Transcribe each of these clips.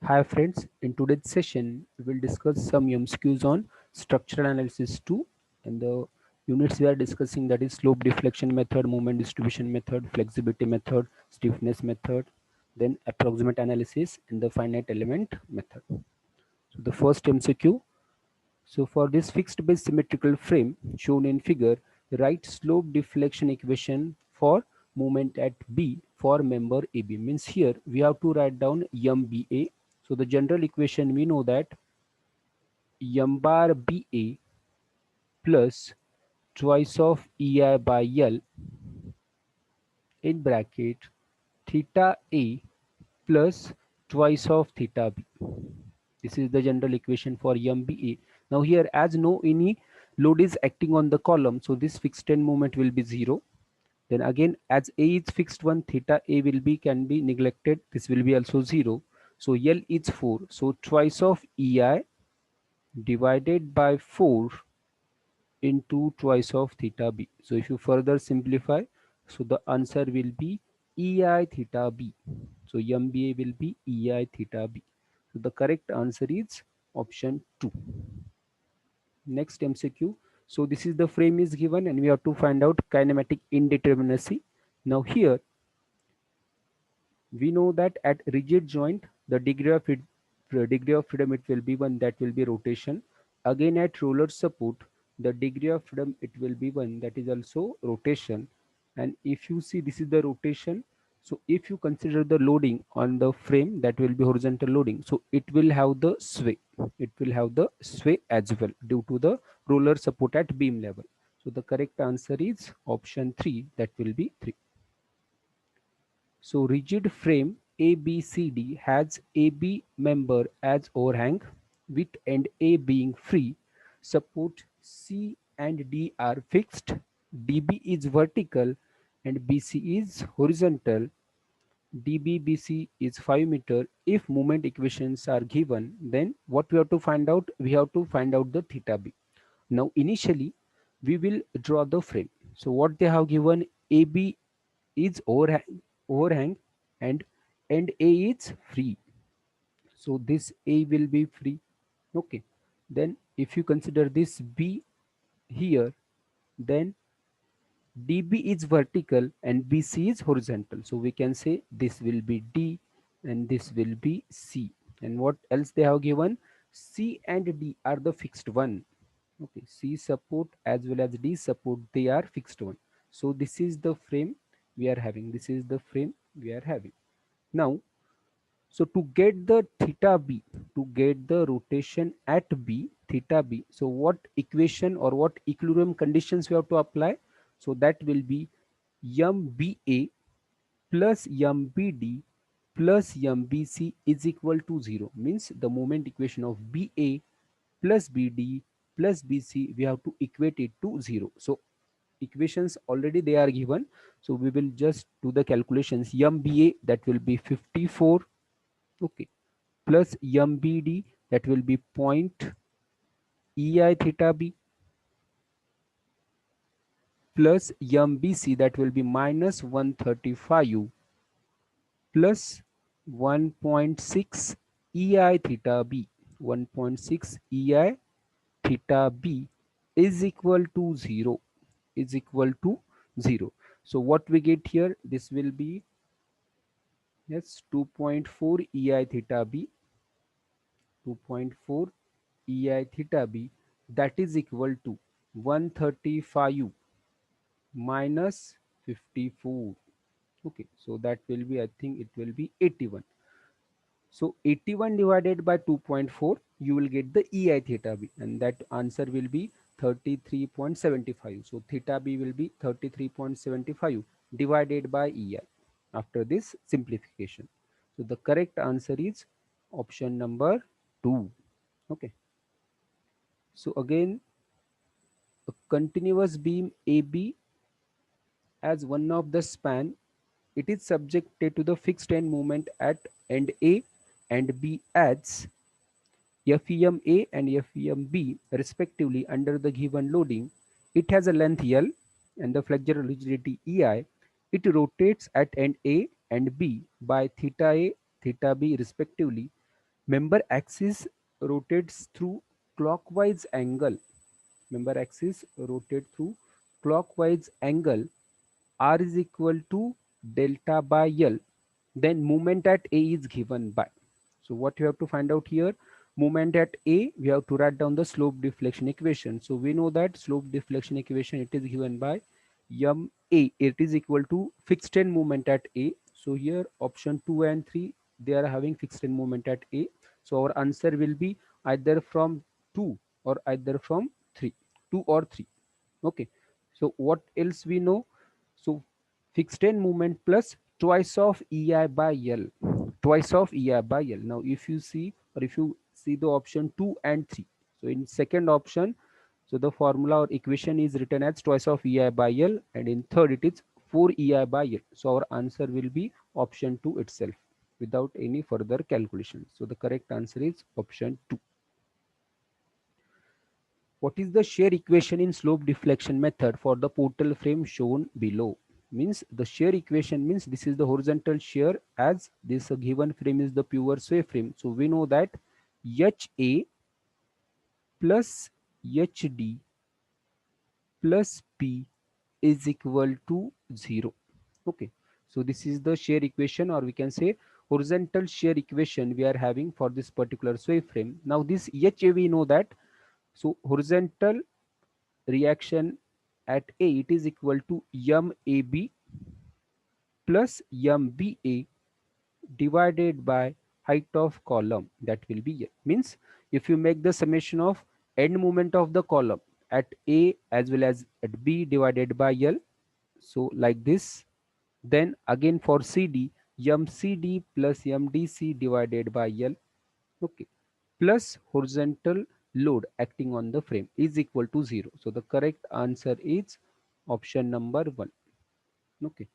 Hi friends, in today's session we will discuss some MCQs on structural analysis 2 and the units we are discussing, that is slope deflection method, moment distribution method, flexibility method, stiffness method, then approximate analysis and the finite element method. So the first MCQ, so for this fixed base symmetrical frame shown in figure, write slope deflection equation for moment at B for member AB. Means here we have to write down MBA. So the general equation we know that M bar BA plus twice of EI by L in bracket theta A plus twice of theta B. This is the general equation for MBA. Now here, as no any load is acting on the column, so this fixed end moment will be 0. Then again, as A is fixed one, theta A will be can be neglected. This will be also 0. So L is 4. So twice of EI divided by 4 into twice of theta B. So if you further simplify, so the answer will be EI theta B. So MBA will be EI theta B. So the correct answer is option 2. Next MCQ. So this is the frame is given and we have to find out kinematic indeterminacy. Now here we know that at rigid joint the degree of freedom it will be one, that will be rotation. Again at roller support the degree of freedom it will be one, that is also rotation. And if you see, this is the rotation. So if you consider the loading on the frame, that will be horizontal loading, so it will have the sway, it will have the sway as well due to the roller support at beam level. So the correct answer is option 3, that will be 3. So rigid frame ABCD has AB member as overhang with end A being free. Support C and D are fixed. DB is vertical and BC is horizontal. DBBC is 5 meter. If moment equations are given, then what we have to find out? We have to find out the theta B. Now initially we will draw the frame. So what they have given, AB is overhang and end A is free. So this A will be free. Okay. Then if you consider this B here, then DB is vertical and BC is horizontal. So we can say this will be D and this will be C. And what else they have given? C and D are the fixed one. Okay, C support as well as D support, they are fixed one. So this is the frame we are having. This is the frame we are having. Now, so to get the theta B, to get the rotation at B, theta B, so what equation or what equilibrium conditions we have to apply? So that will be MBA plus MBD plus MBC is equal to 0. Means the moment equation of BA plus BD plus BC, we have to equate it to 0. So equations already they are given. So we will just do the calculations. MBA, that will be 54. Okay, plus MBD, that will be point EI theta B, plus MBC, that will be minus 135 plus 1.6 EI theta B. 1.6 EI theta B is equal to 0, is equal to 0. So what we get here, this will be, yes, 2.4 EI theta B, 2.4 EI theta B, that is equal to 135 minus 54. Okay, so that will be, I think it will be 81. So 81 divided by 2.4, you will get the EI theta B, and that answer will be 33.75. So theta B will be 33.75 divided by EI after this simplification. So the correct answer is option number 2. Okay. So again, a continuous beam AB as one of the span, it is subjected to the fixed end moment at end A and B as FEM-A and FEM-B respectively under the given loading. It has a length L and the flexural rigidity EI. It rotates at end A and B by theta A, theta B respectively. Member axis rotates through clockwise angle. Member axis rotate through clockwise angle. R is equal to delta by L. Then moment at A is given by. So what you have to find out here, moment at A, we have to write down the slope deflection equation. So we know that slope deflection equation, it is given by m A. It is equal to fixed end moment at A. So here option 2 and 3, they are having fixed end moment at A. So our answer will be either from 2 or either from 3, 2 or 3. Okay. So what else we know? So fixed end moment plus twice of EI by L. Twice of EI by L. Now if you see, or if you see the option 2 and 3. So in second option, so the formula or equation is written as twice of EI by L, and in third it is 4 EI by L. So our answer will be option 2 itself without any further calculation. So the correct answer is option 2. What is the shear equation in slope deflection method for the portal frame shown below? Means the shear equation means this is the horizontal shear, as this given frame is the pure sway frame. So we know that HA plus HD plus P is equal to 0. Okay. So this is the shear equation, or we can say horizontal shear equation we are having for this particular sway frame. Now this HA we know that, so horizontal reaction at A, it is equal to MAB plus MBA divided by height of column, that will be L. Means if you make the summation of end moment of the column at A as well as at B divided by L, so like this, then again for CD, MCD plus MDC divided by L, okay, plus horizontal load acting on the frame is equal to 0. So the correct answer is option number 1. Okay.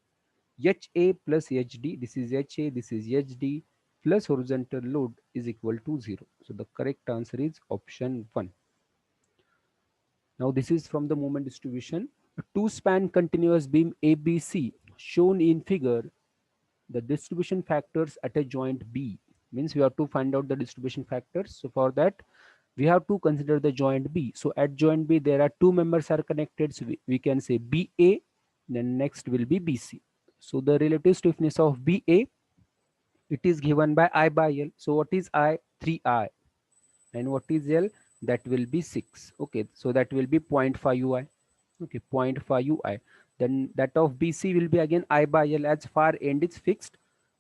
HA plus HD, this is HA, this is HD, plus horizontal load is equal to 0. So the correct answer is option 1. Now this is from the moment distribution. A two-span continuous beam ABC shown in figure, the distribution factors at a joint B. Means we have to find out the distribution factors. So for that, we have to consider the joint B. So at joint B, there are two members are connected. So we can say BA, then next will be BC. So the relative stiffness of BA, it is given by I by L. So what is I? 3I. And what is L? That will be 6. Okay, so that will be 0.5 UI. Okay, 0.5 UI. Then that of BC will be again I by L, as far end is fixed.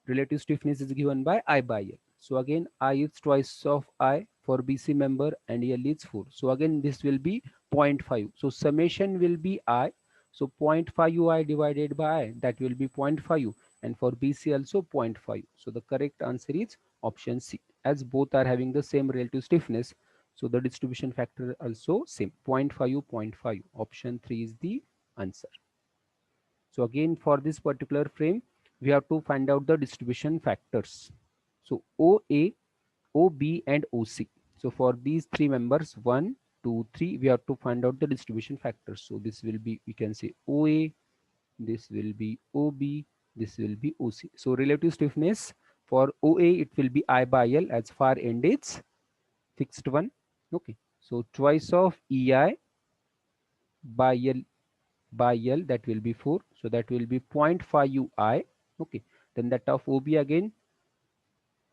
Relative stiffness is given by I by L. So again I is twice of I for BC member and L is 4. So again this will be 0.5. So summation will be I. So 0.5 UI divided by I, that will be 0.5, and for BC also 0.5. So the correct answer is option C, as both are having the same relative stiffness. So the distribution factor also same, 0.5, 0.5. Option 3 is the answer. So again for this particular frame, we have to find out the distribution factors. So OA, OB and OC. So for these three members, 1, 2, 3, we have to find out the distribution factors. So this will be, we can say OA, this will be OB, this will be OC. So relative stiffness for OA, it will be I by L, as far end is fixed one. Okay. So twice of EI by L by L, that will be 4. So that will be 0.5 UI. Okay. Then that of OB again,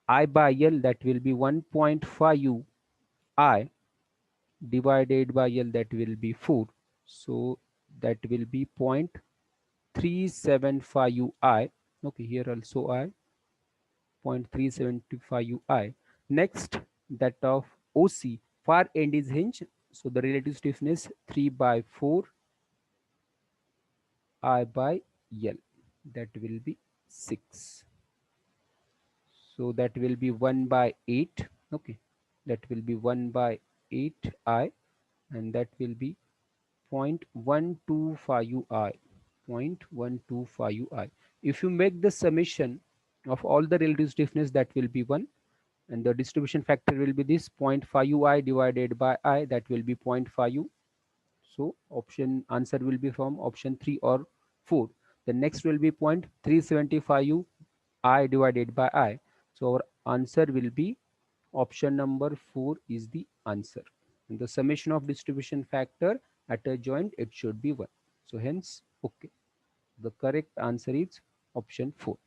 I by L, that will be 1.5 UI divided by L, that will be 4. So that will be 0.375 UI. Okay, here also I, 0.375 UI. Next, that of OC, far end is hinge. So the relative stiffness 3 by 4 I by L, that will be 6. So that will be 1 by 8. Okay, that will be 1 by 8 I, and that will be 0.125 UI. 0.125 UI. If you make the summation of all the relative stiffness, that will be 1, and the distribution factor will be this 0.5 UI divided by I, that will be 0.5 U. So option answer will be from option 3 or 4. The next will be 0.375 U I divided by I. So our answer will be Option number 4 is the answer. And the summation of distribution factor at a joint, it should be 1. So hence, okay. The correct answer is option 4.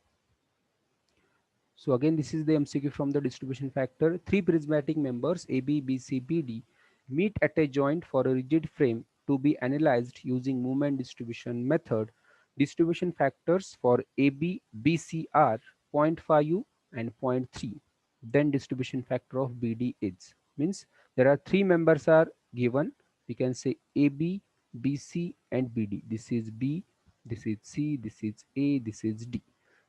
So again, this is the MCQ from the distribution factor. Three prismatic members A, B, B, C, B, D meet at a joint for a rigid frame to be analyzed using moment distribution method. Distribution factors for A, B, B, C are zero point 0.5 and zero point 0.3. Then distribution factor of BD is, means there are three members are given. We can say AB, BC and BD. This is B, this is C, this is A, this is D.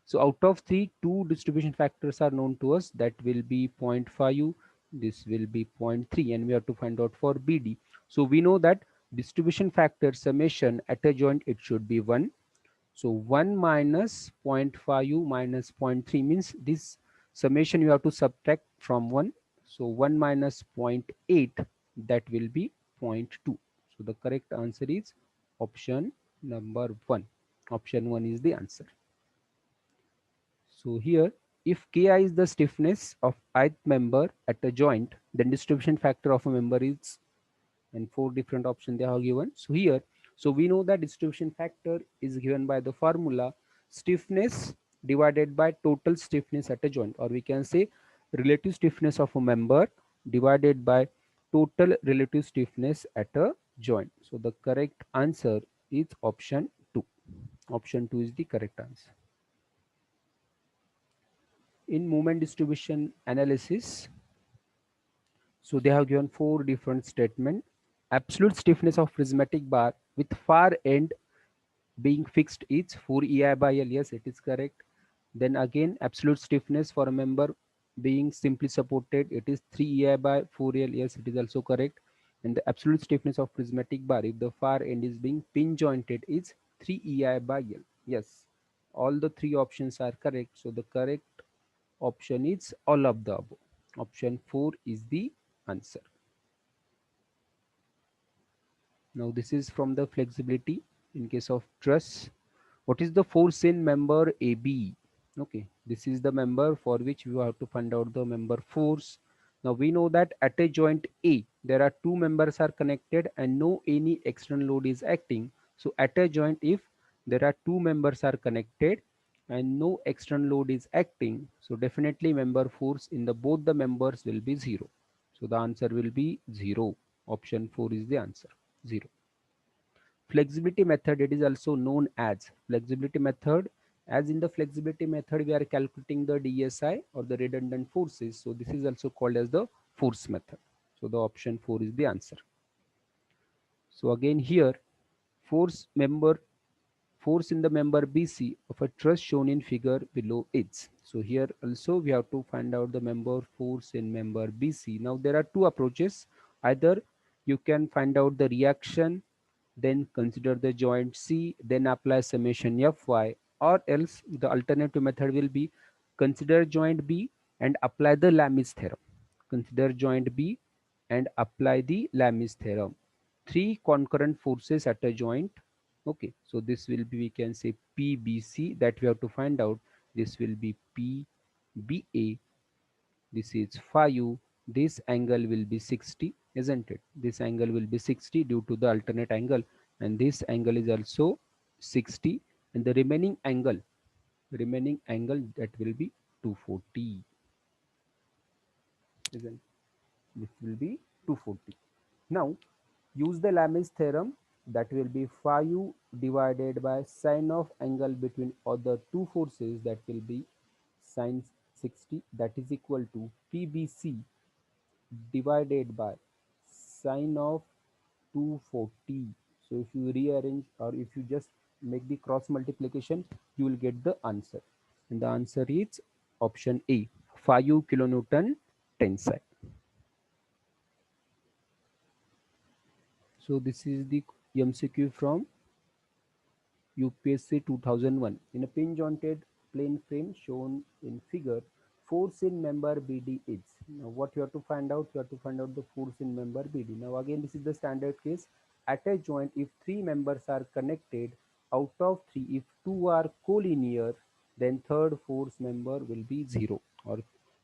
So out of three, two distribution factors are known to us. That will be zero point 0.5, this will be zero point 0.3, and we have to find out for BD. So we know that distribution factor summation at a joint, it should be 1. So 1 minus zero point 0.5 minus zero point 0.3 means this summation you have to subtract from 1. So 1 minus zero point 0.8, that will be zero point 0.2. So the correct answer is option number 1. Option 1 is the answer. So here, if Ki is the stiffness of ith member at a joint, then distribution factor of a member is, and four different options they are given. So here, so we know that distribution factor is given by the formula stiffness divided by total stiffness at a joint, or we can say relative stiffness of a member divided by total relative stiffness at a joint. So the correct answer is option 2. Option 2 is the correct answer. In moment distribution analysis, so they have given four different statements. Absolute stiffness of prismatic bar with far end being fixed is 4 EI by L. Yes, it is correct. Then again, absolute stiffness for a member being simply supported, it is 3 EI by 4L. Yes, it is also correct. And the absolute stiffness of prismatic bar, if the far end is being pin jointed, is 3 EI by L. Yes, all the three options are correct. So the correct option is all of the above. Option 4 is the answer. Now this is from the flexibility in case of truss. What is the force in member AB? Okay, this is the member for which we have to find out the member force. Now we know that at a joint A, there are two members are connected and no any external load is acting. So at a joint, if there are two members are connected and no external load is acting, so definitely member force in the both the members will be 0. So the answer will be 0. Option 4 is the answer, 0. Flexibility method, it is also known as flexibility method. As in the flexibility method, we are calculating the DSI or the redundant forces. So this is also called as the force method. So the option 4 is the answer. So again here, force member force in the member BC of a truss shown in figure below is. So here also we have to find out the member force in member BC. Now there are two approaches. Either you can find out the reaction, then consider the joint C, then apply summation Fy, or else the alternative method will be consider joint B and apply the Lami's theorem. Consider joint B and apply the Lami's theorem. Three concurrent forces at a joint. Okay, so this will be, we can say PBC, that we have to find out. This will be PBA. This is phi u. This angle will be 60, isn't it? This angle will be 60 due to the alternate angle, and this angle is also 60, and the remaining angle that will be 240, isn't it? This will be 240. Now use the Lami's theorem, that will be phi u divided by sine of angle between other two forces, that will be sine 60, that is equal to PBC divided by sine of 240. So if you rearrange or if you just make the cross multiplication, you will get the answer. And the answer is option A, 5 kilonewton tensile. So this is the MCQ from UPSC 2001. In a pin jointed plane frame shown in figure, force in member BD is. Now what you have to find out? You have to find out the force in member BD. Now again, this is the standard case. At a joint, if three members are connected, out of three, if two are collinear, then third force member will be 0, or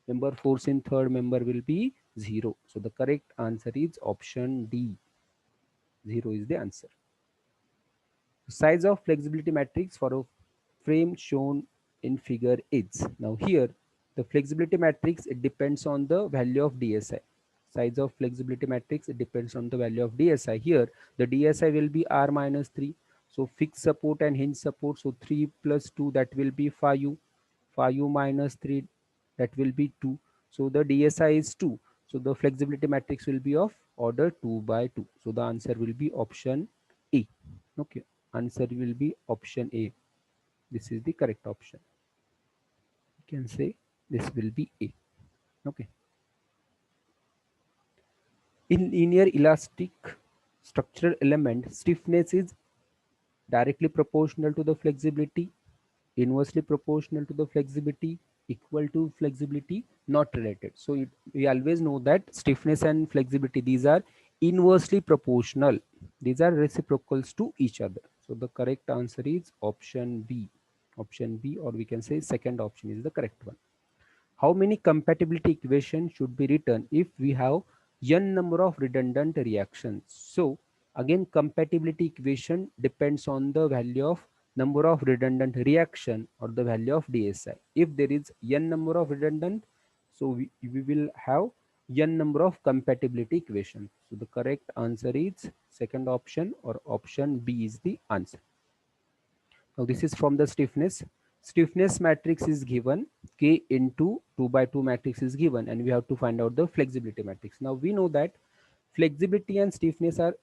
member force in third member will be 0. So the correct answer is option D. 0 is the answer. Size of flexibility matrix for a frame shown in figure is. Now here the flexibility matrix, it depends on the value of DSI. Size of flexibility matrix, it depends on the value of DSI. Here the DSI will be R minus 3. So fixed support and hinge support. So 3 plus 2, that will be 5u. 5u minus 3, that will be 2. So the DSI is 2. So the flexibility matrix will be of order 2 by 2. So the answer will be option A. Okay, answer will be option A. This is the correct option. You can say this will be A. Okay. In linear elastic structural element, stiffness is directly proportional to the flexibility, inversely proportional to the flexibility, equal to flexibility, not related. So we always know that stiffness and flexibility, these are inversely proportional. These are reciprocals to each other. So the correct answer is option B. Option B, or we can say second option, is the correct one. How many compatibility equations should be written if we have n number of redundant reactions? So again, compatibility equation depends on the value of number of redundant reaction or the value of DSI. If there is n number of redundant, so we will have n number of compatibility equations. So the correct answer is second option, or option B is the answer. Now this is from the stiffness. Stiffness matrix is given, K into 2 by 2 matrix is given, and we have to find out the flexibility matrix. Now we know that flexibility and stiffness are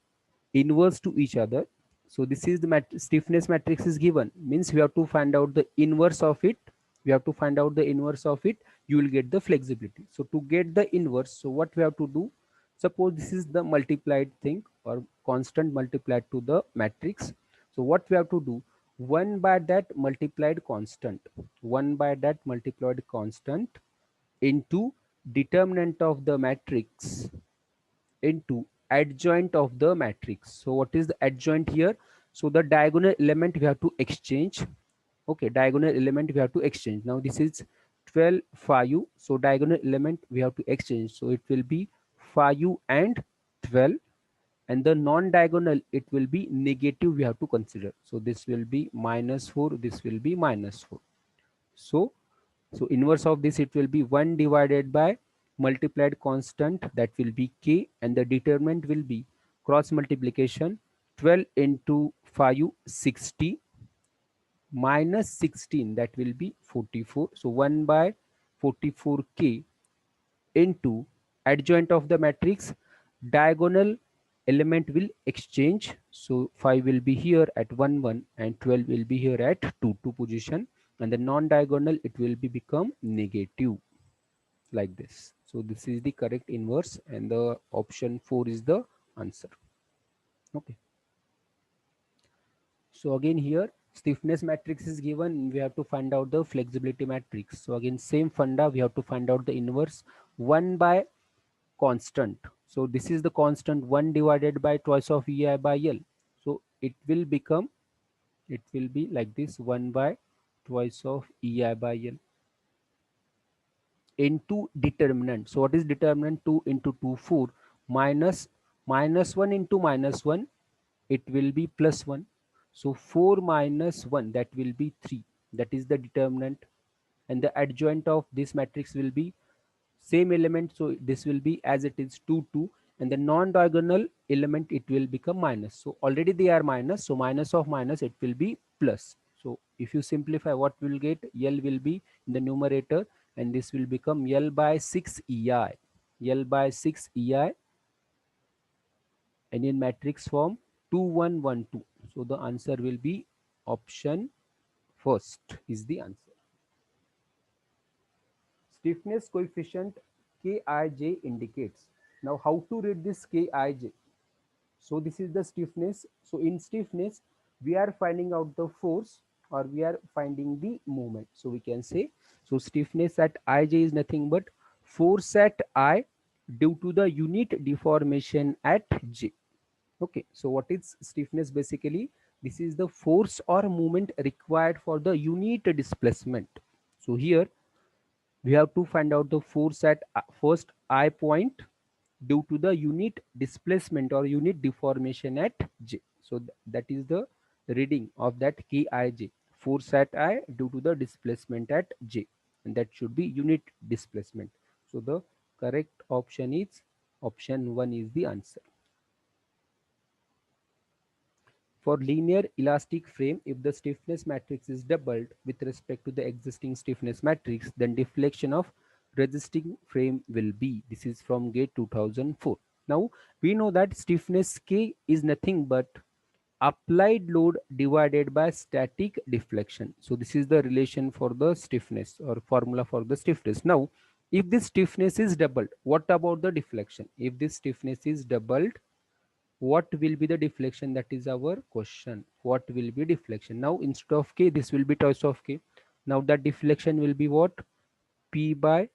inverse to each other. So this is the stiffness matrix is given, means we have to find out the inverse of it. We have to find out the inverse of it. You will get the flexibility. So to get the inverse, so what we have to do, suppose this is the multiplied thing or constant multiplied to the matrix. So what we have to do, 1 by that multiplied constant, 1 by that multiplied constant into determinant of the matrix into adjoint of the matrix. So what is the adjoint here? So the diagonal element we have to exchange. Okay, diagonal element we have to exchange. Now this is 12 5u. So diagonal element we have to exchange. So it will be 5u and 12, and the non-diagonal, it will be negative, we have to consider. So this will be minus 4, this will be minus 4. So inverse of this, it will be 1 divided by multiplied constant, that will be k, and the determinant will be cross multiplication 12 into 5 60 minus 16, that will be 44. So 1 by 44k into adjoint of the matrix, diagonal element will exchange. So 5 will be here at 1 1 and 12 will be here at 2 2 position, and the non-diagonal, it will be become negative, like this. So this is the correct inverse, and the option 4 is the answer. Okay. So again here stiffness matrix is given, we have to find out the flexibility matrix. So again same funda, we have to find out the inverse. 1 by constant, so this is the constant, 1 divided by twice of ei by l. So it will become, it will be like this, 1 by twice of ei by l into determinant. So what is determinant? 2 into 2 4, minus minus 1 into minus 1, it will be plus 1. So 4 minus 1, that will be 3, that is the determinant. And the adjoint of this matrix will be same element, so this will be as it is 2 2, and the non-diagonal element, it will become minus. So already they are minus, so minus of minus, it will be plus. So if you simplify, what will get, L will be in the numerator, and this will become L by 6 ei, L by 6 ei, and in matrix form 2 1 1 2. So the answer will be option first is the answer. Stiffness coefficient Kij indicates. Now how to read this Kij? So this is the stiffness. So in stiffness, we are finding out the force, or we are finding the moment. So we can say, so stiffness at Ij is nothing but force at I due to the unit deformation at J. Okay, so what is stiffness basically? This is the force or moment required for the unit displacement. So here We have to find out the force at first I point due to the unit displacement or unit deformation at J. So that is the reading of that Kij. Force at I due to the displacement at J, and that should be unit displacement. So the correct option is option 1 is the answer. For linear elastic frame, if the stiffness matrix is doubled with respect to the existing stiffness matrix, then deflection of resisting frame will be. This is from GATE 2004. Now we know that stiffness K is nothing but applied load divided by static deflection. So this is the relation for the stiffness or formula for the stiffness. Now if this stiffness is doubled, what about the deflection? If this stiffness is doubled, what will be the deflection? That is our question. What will be deflection? Now instead of K, this will be twice of K. Now that deflection will be what? P by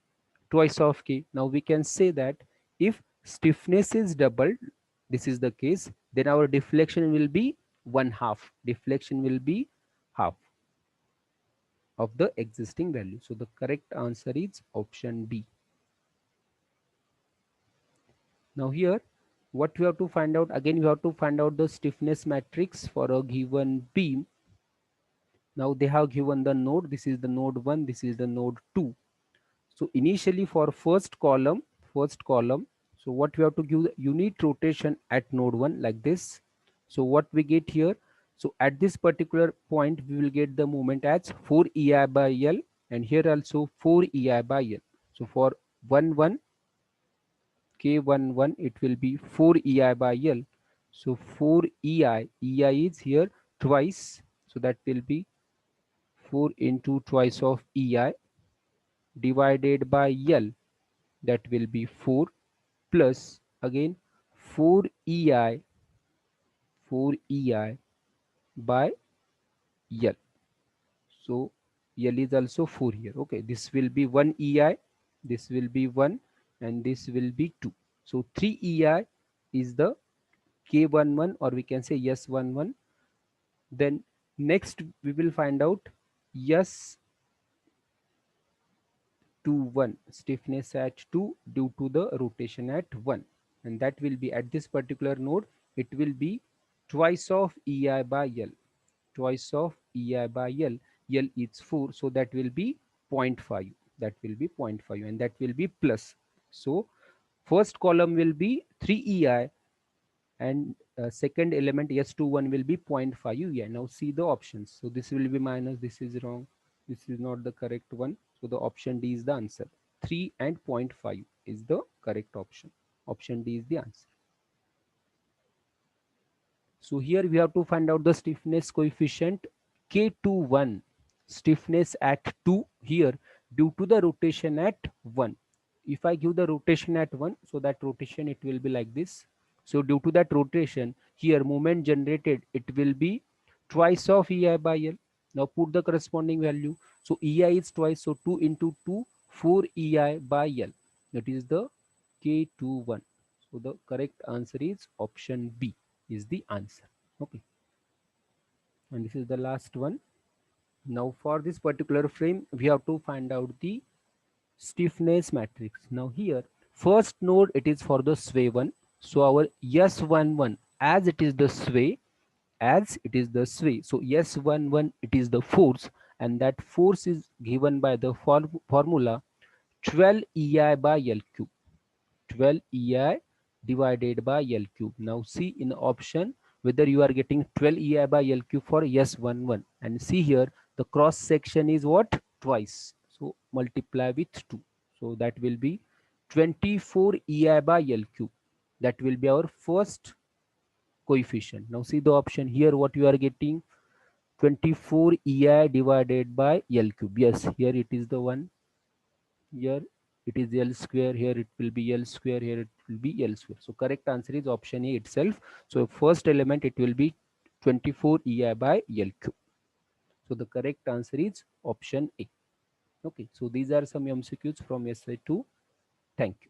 twice of K. Now we can say that if stiffness is doubled, this is the case, then our deflection will be 1/2. Deflection will be half of the existing value. So the correct answer is option B. Now here, what we have to find out, again we have to find out the stiffness matrix for a given beam. Now they have given the node, this is the node 1, this is the node 2. So initially for first column, so what we have to give the unit rotation at node 1 like this. So what we get here, so at this particular point we will get the moment as 4 EI by L, and here also 4 EI by L. So for 1 1 K11 it will be 4 EI by L. So 4 EI is here twice, so that will be 4 into twice of EI divided by L, that will be 4, plus again 4 EI by L. So L is also 4 here. Okay, this will be 1 EI, this will be 1, and this will be 2. So 3 EI is the K11, or we can say S11. Then next we will find out S21, stiffness at 2 due to the rotation at 1, and that will be at this particular node, it will be twice of EI by L. Twice of EI by L. L is 4, so that will be 0.5. That will be 0.5, and that will be plus. So first column will be 3 EI, and second element S21 will be 0.5. Yeah, now see the options. So this will be minus, this is wrong, this is not the correct one. So the option D is the answer. 3 and 0.5 is the correct option. Option D is the answer. So here we have to find out the stiffness coefficient K21, stiffness at 2 here due to the rotation at 1. If I give the rotation at 1, so that rotation it will be like this. So due to that rotation, here moment generated, it will be twice of EI by L. Now put the corresponding value. So EI is twice, so 2 into 2, 4 EI by L. That is the K21. So the correct answer is option B is the answer. Okay, and this is the last one. Now for this particular frame, we have to find out the stiffness matrix. Now here, first node, it is for the sway one. So our S11, as it is the sway, so S11 it is the force, and that force is given by the formula 12 EI by L cube. 12 EI divided by L cube. Now see in the option whether you are getting 12 EI by L cube for S11, and see here the cross section is what? Twice. So multiply with 2. So that will be 24 EI by L cube. That will be our first coefficient. Now see the option here, what you are getting? 24 EI divided by L cube. Yes, here it is the one. Here it is L square, here it will be L square, here it will be L square. So correct answer is option A itself. So first element it will be 24 EI by L cube. So the correct answer is option A. Okay, so these are some MCQs from SI2. Thank you.